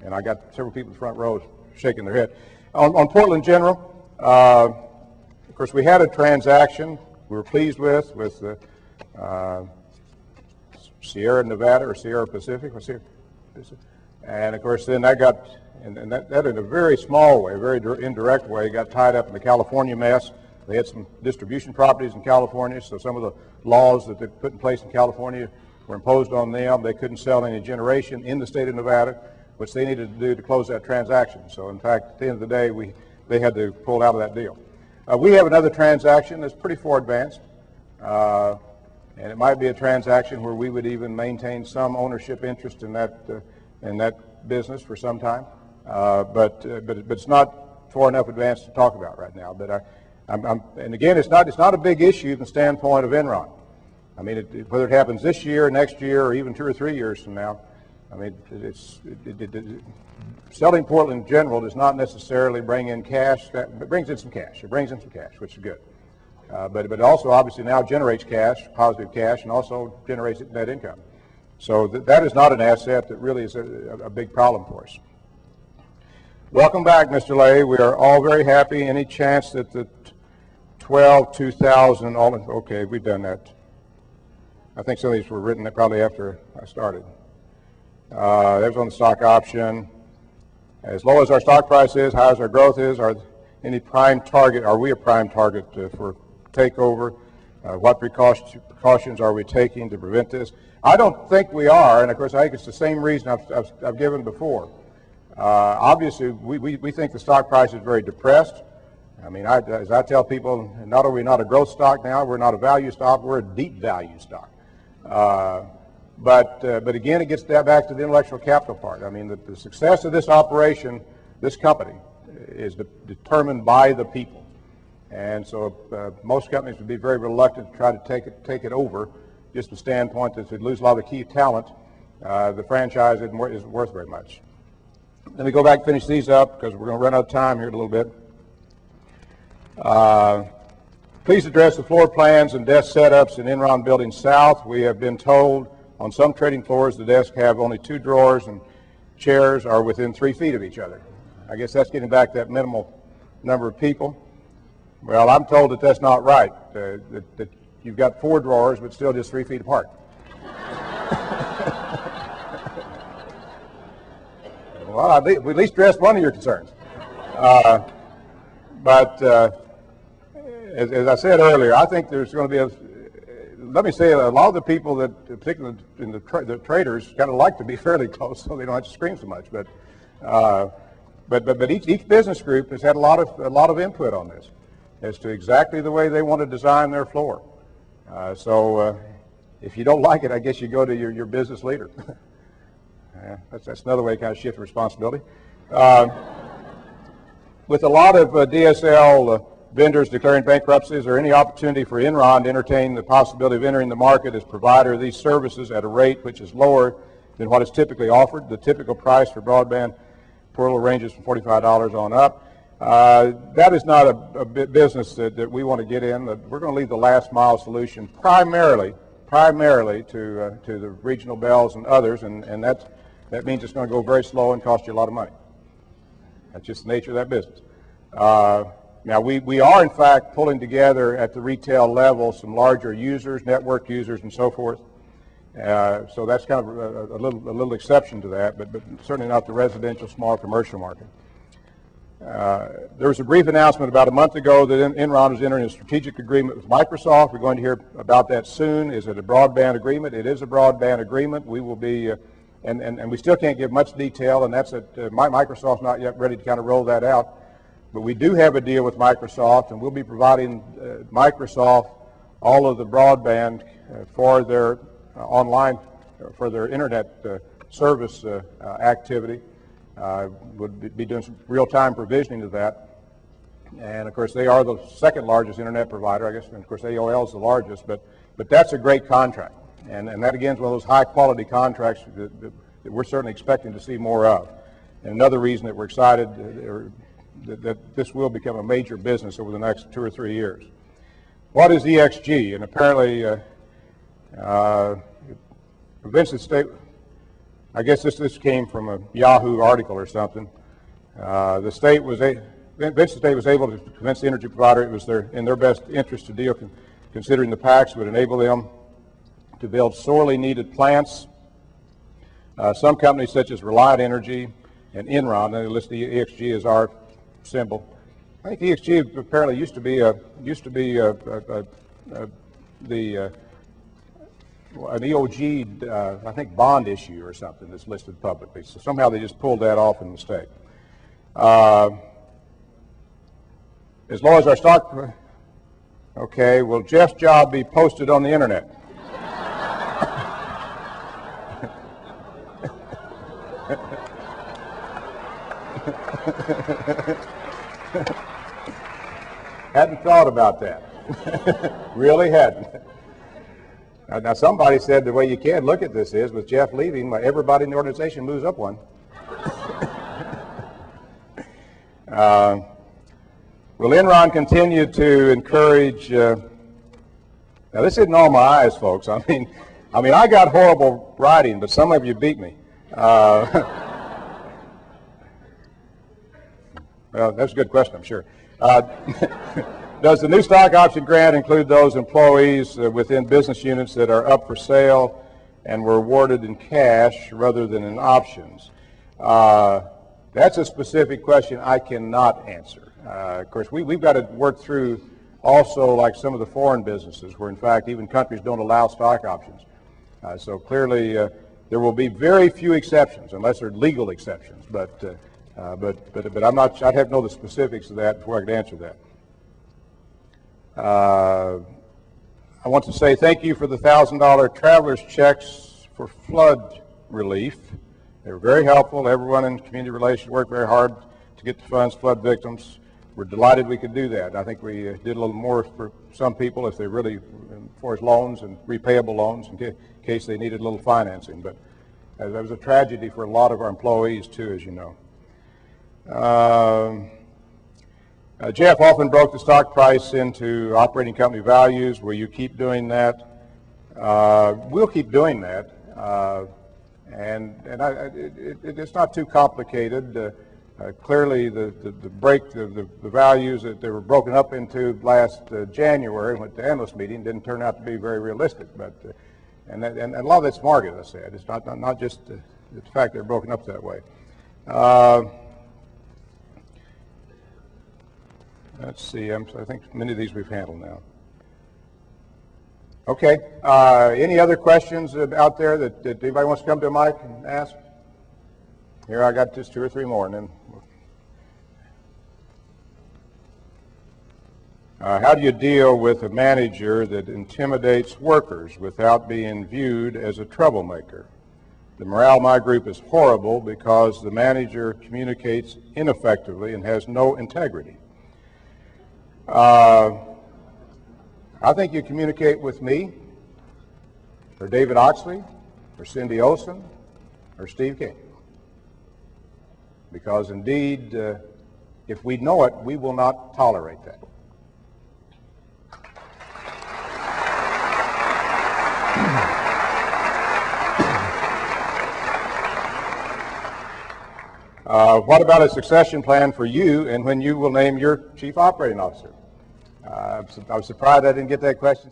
And I got several people in the front row shaking their head. On Portland General, of course, we had a transaction we were pleased with Sierra Nevada or Sierra Pacific, and of course then that got, and that in a very small way, a very indirect way, got tied up in the California mess. They had some distribution properties in California, so some of the laws that they put in place in California were imposed on them. They couldn't sell any generation in the state of Nevada, which they needed to do to close that transaction. So in fact, at the end of the day, they had to pull out of that deal. We have another transaction that's pretty far advanced, and it might be a transaction where we would even maintain some ownership interest in that business for some time, but it's not far enough advanced to talk about right now. But and again, it's not a big issue from the standpoint of Enron. I mean, whether it happens this year, next year, or even 2 or 3 years from now, I mean, selling Portland General does not necessarily bring in cash. It brings in some cash. It brings in some cash, which is good. But it also obviously now generates cash, positive cash, and also generates net income. So that is not an asset that really is a big problem for us. Welcome back, Mr. Lay. We are all very happy. Any chance that the 2000, okay, we've done that. I think some of these were written probably after I started. That was on the stock option. As low as our stock price is, high as our growth is, are we a prime target for takeover? What precautions are we taking to prevent this? I don't think we are, and of course I think it's the same reason I've given before. Obviously, we think the stock price is very depressed. I mean, as I tell people, not only are we not a growth stock now, we're not a value stock, we're a deep value stock. But again, it gets back to the intellectual capital part. I mean, the success of this operation, this company, is determined by the people. And so most companies would be very reluctant to try to take it over, just from the standpoint that if they lose a lot of the key talent, the franchise isn't worth very much. Let me go back and finish these up because we're going to run out of time here in a little bit. Please address the floor plans and desk setups in Enron Building South. We have been told on some trading floors the desks have only 2 drawers and chairs are within 3 feet of each other. I guess that's getting back to that minimal number of people. Well, I'm told that that's not right, that you've got 4 drawers but still just 3 feet apart. Well, we at least addressed one of your concerns. But as I said earlier, I think there's going to be let me say, a lot of the people that, particularly in the traders, kind of like to be fairly close so they don't have to scream so much. But each business group has had a lot of input on this as to exactly the way they want to design their floor. So if you don't like it, I guess you go to your business leader. That's another way to kind of shift responsibility. With a lot of DSL vendors declaring bankruptcy, is there any opportunity for Enron to entertain the possibility of entering the market as provider of these services at a rate which is lower than what is typically offered? The typical price for broadband portal ranges from $45 on up. That is not a business that we want to get in. We're going to leave the last mile solution primarily to the regional bells and others, and that means it's going to go very slow and cost you a lot of money. That's just the nature of that business. Now, we are, in fact, pulling together at the retail level some larger users, network users, and so forth. So that's kind of a little exception to that, but certainly not the residential, small commercial market. There was a brief announcement about a month ago that Enron is entering a strategic agreement with Microsoft. We're going to hear about that soon. Is it a broadband agreement? It is a broadband agreement. We will be, and we still can't give much detail, and that's that Microsoft's not yet ready to kind of roll that out. But we do have a deal with Microsoft, and we'll be providing Microsoft all of the broadband for their online, for their internet service activity. Would be doing some real-time provisioning of that. And of course, they are the second largest internet provider, I guess, and of course AOL is the largest, but that's a great contract. And that again is one of those high-quality contracts that we're certainly expecting to see more of. And another reason that we're excited that this will become a major business over the next 2 or 3 years. What is EXG? And apparently, prevents the state. I guess this came from a Yahoo article or something. The state was eventually the state was able to convince the energy provider it was in their best interest to deal, considering the PACs would enable them to build sorely needed plants. Some companies such as Reliant Energy and Enron, they list the EXG as our symbol. I think EXG apparently used to be an EOG, I think, bond issue or something that's listed publicly. So somehow they just pulled that off in the mistake. As low as our stock, okay, will Jeff's job be posted on the internet? Hadn't thought about that. Really hadn't. Now somebody said the way you can look at this is with Jeff leaving, everybody in the organization moves up one. Will Enron continue to encourage? Now this isn't all my eyes, folks. I mean, I got horrible writing, but some of you beat me. Well, that's a good question, I'm sure. Does the new stock option grant include those employees within business units that are up for sale and were awarded in cash rather than in options? That's a specific question I cannot answer. Of course, we've got to work through also like some of the foreign businesses where, in fact, even countries don't allow stock options. So clearly, there will be very few exceptions, unless they're legal exceptions. But I'm not. I'd have to know the specifics of that before I could answer that. I want to say thank you for the $1,000 traveler's checks for flood relief. They were very helpful. Everyone in community relations worked very hard to get the funds, flood victims. We're delighted we could do that. I think we did a little more for some people if they really, for loans and repayable loans in case they needed a little financing. But that was a tragedy for a lot of our employees too, as you know. Jeff often broke the stock price into operating company values. Will you keep doing that? We'll keep doing that. It's not too complicated. Clearly, the values that they were broken up into last January at the analyst meeting didn't turn out to be very realistic. But and a lot of that's market, I said. It's not just the fact they're broken up that way. Let's see. I think many of these we've handled now. Okay. Any other questions out there that anybody wants to come to a mic and ask? Here, I got just 2 or 3 more, and then. How do you deal with a manager that intimidates workers without being viewed as a troublemaker? The morale in my group is horrible because the manager communicates ineffectively and has no integrity. I think you communicate with me, or David Oxley, or Cindy Olson, or Steve King. Because indeed, if we know it, we will not tolerate that. What about a succession plan for you and when you will name your chief operating officer? I was surprised I didn't get that question.